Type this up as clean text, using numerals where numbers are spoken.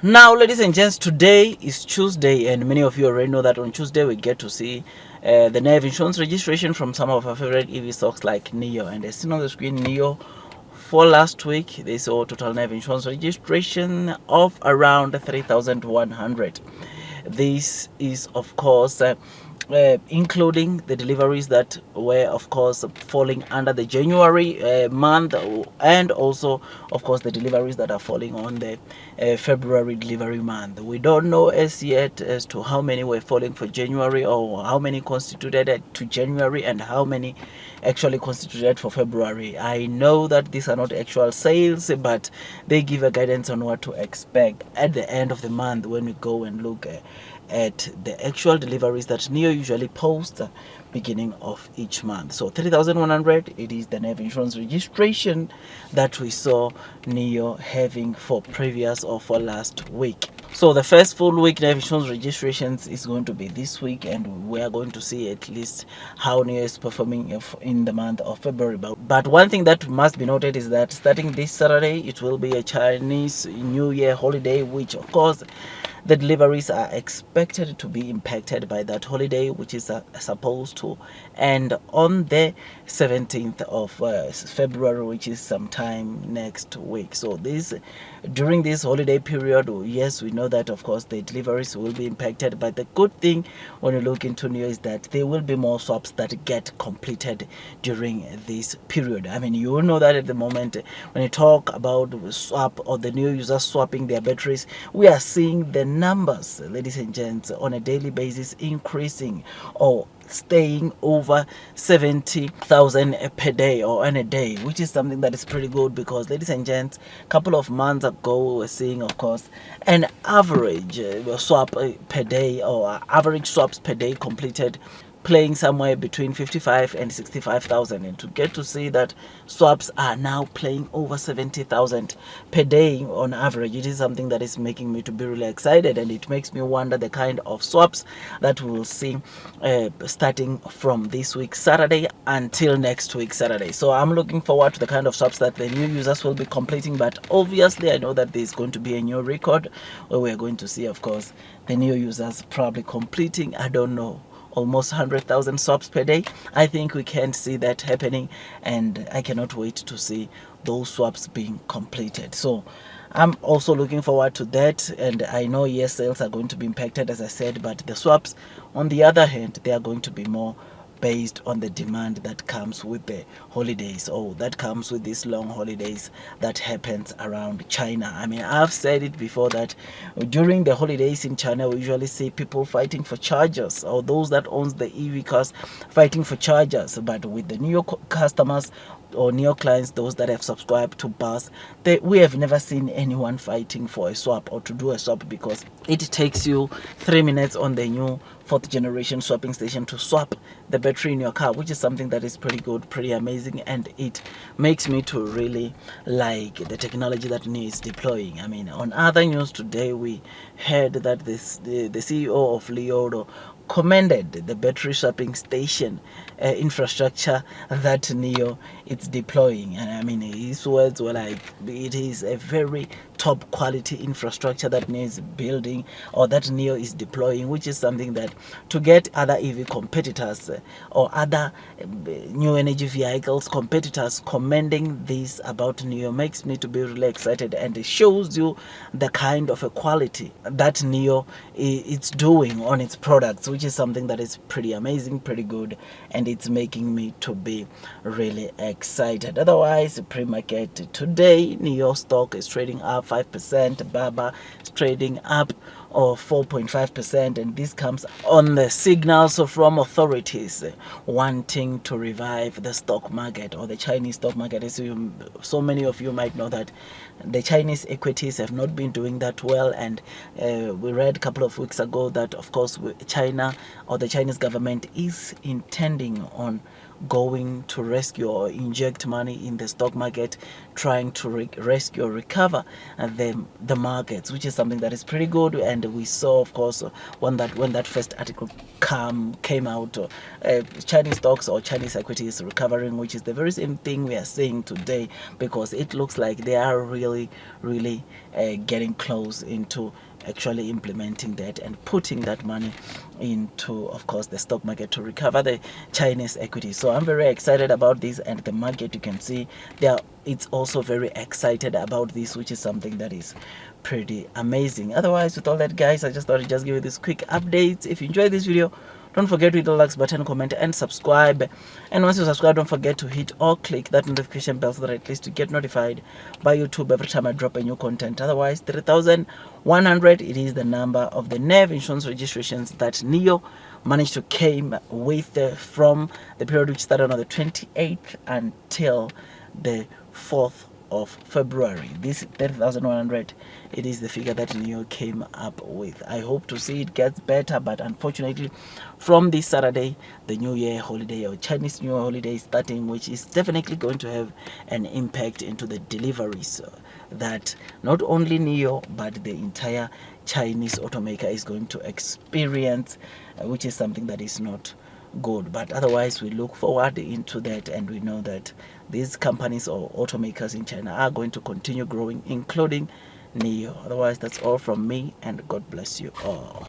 Now, ladies and gents, today is Tuesday, and many of you already know that on Tuesday we get to see the NEV insurance registration from some of our favorite EV stocks like Nio. And as seen on the screen, Nio for last week they saw total NEV insurance registration of around 3,100. This is, of course, including the deliveries that were, of course, falling under the January month, and also, of course, the deliveries that are falling on the February delivery month. We don't know as yet as to how many were falling for January, or how many constituted to January, and how many actually constituted for February. I know that these are not actual sales, but they give a guidance on what to expect at the end of the month when we go and look at the actual deliveries that Nio usually posts beginning of each month. So 3,100, it is the NEV insurance registration that we saw Nio having for previous or for last week. So the first full week NEV insurance registrations is going to be this week, and we are going to see at least how Nio is performing in the month of February. But one thing that must be noted is that starting this Saturday, it will be a Chinese New Year holiday, which of course the deliveries are expected to be impacted by that holiday, which is supposed to end on the 17th of February, which is sometime next week. So during this holiday period, yes, we know that of course the deliveries will be impacted, but the good thing when you look into Nio is that there will be more swaps that get completed during this period. I mean, you will know that at the moment when you talk about swap or the new users swapping their batteries, we are seeing the numbers, ladies and gents, on a daily basis increasing or staying over 70,000 per day or in a day, which is something that is pretty good, because, ladies and gents, a couple of months ago we were seeing, of course, an average swap per day, or average swaps per day completed playing somewhere between 55 and 65,000, and to get to see that swaps are now playing over 70,000 per day on average, it is something that is making me to be really excited, and it makes me wonder the kind of swaps that we will see starting from this week Saturday until next week Saturday. So I'm looking forward to the kind of swaps that the new users will be completing, but obviously I know that there's going to be a new record where we're going to see, of course, the new users probably completing, I don't know, almost 100,000 swaps per day. I think we can see that happening, and I cannot wait to see those swaps being completed. So I'm also looking forward to that, and I know, yes, sales are going to be impacted, as I said, but the swaps, on the other hand, they are going to be more based on the demand that comes with the holidays, or that comes with these long holidays that happens around China. I mean, I've said it before that during the holidays in China, we usually see people fighting for chargers, or those that owns the EV cars fighting for chargers. But with the new customers or new clients, those that have subscribed to bus, we have never seen anyone fighting for a swap or to do a swap, because it takes you 3 minutes on the new fourth generation swapping station to swap the battery in your car, which is something that is pretty good, pretty amazing, and it makes me to really like the technology that NIO is deploying. I mean, on other news today, we heard that the CEO of Liodo commended the battery swapping station infrastructure that Nio is deploying. And I mean, his words were like, it is a very top quality infrastructure that Nio is building, or that Nio is deploying, which is something that, to get other EV competitors or other new energy vehicles competitors commending this about Nio, makes me to be really excited, and it shows you the kind of a quality that Nio is doing on its products, which is something that is pretty amazing, pretty good, and it's making me to be really excited. Otherwise, pre-market today, Nio stock is trading up 5%, Baba is trading up or 4.5%, and this comes on the signals from authorities wanting to revive the stock market, or the Chinese stock market. As so many of you might know that the Chinese equities have not been doing that well, and we read a couple of weeks ago that, of course, China, or the Chinese government, is intending on going to rescue or inject money in the stock market, trying to rescue or recover the markets, which is something that is pretty good. And we saw, of course, when that first article came out, Chinese stocks or Chinese equities recovering, which is the very same thing we are seeing today, because it looks like they are really getting close into actually implementing that and putting that money into, of course, the stock market to recover the Chinese equity. So I'm very excited about this, and the market, you can see there, it's also very excited about this, which is something that is pretty amazing. Otherwise, with all that, guys, I just thought I'd just give you this quick update. If you enjoyed this video, don't forget to hit the like button, comment, and subscribe. And once you subscribe, don't forget to hit or click that notification bell so that at least you get notified by YouTube every time I drop a new content. Otherwise, 3,100, it is the number of the NEV insurance registrations that Nio managed to came with from the period which started on the 28th until the 4th of February. This 30,100, it is the figure that Nio came up with. I hope to see it gets better, but unfortunately, from this Saturday, the New Year holiday or Chinese New Year holiday is starting, which is definitely going to have an impact into the deliveries that not only Nio but the entire Chinese automaker is going to experience, which is something that is not good. But otherwise, we look forward into that, and we know that these companies or automakers in China are going to continue growing, including Nio. Otherwise, that's all from me, and God bless you all.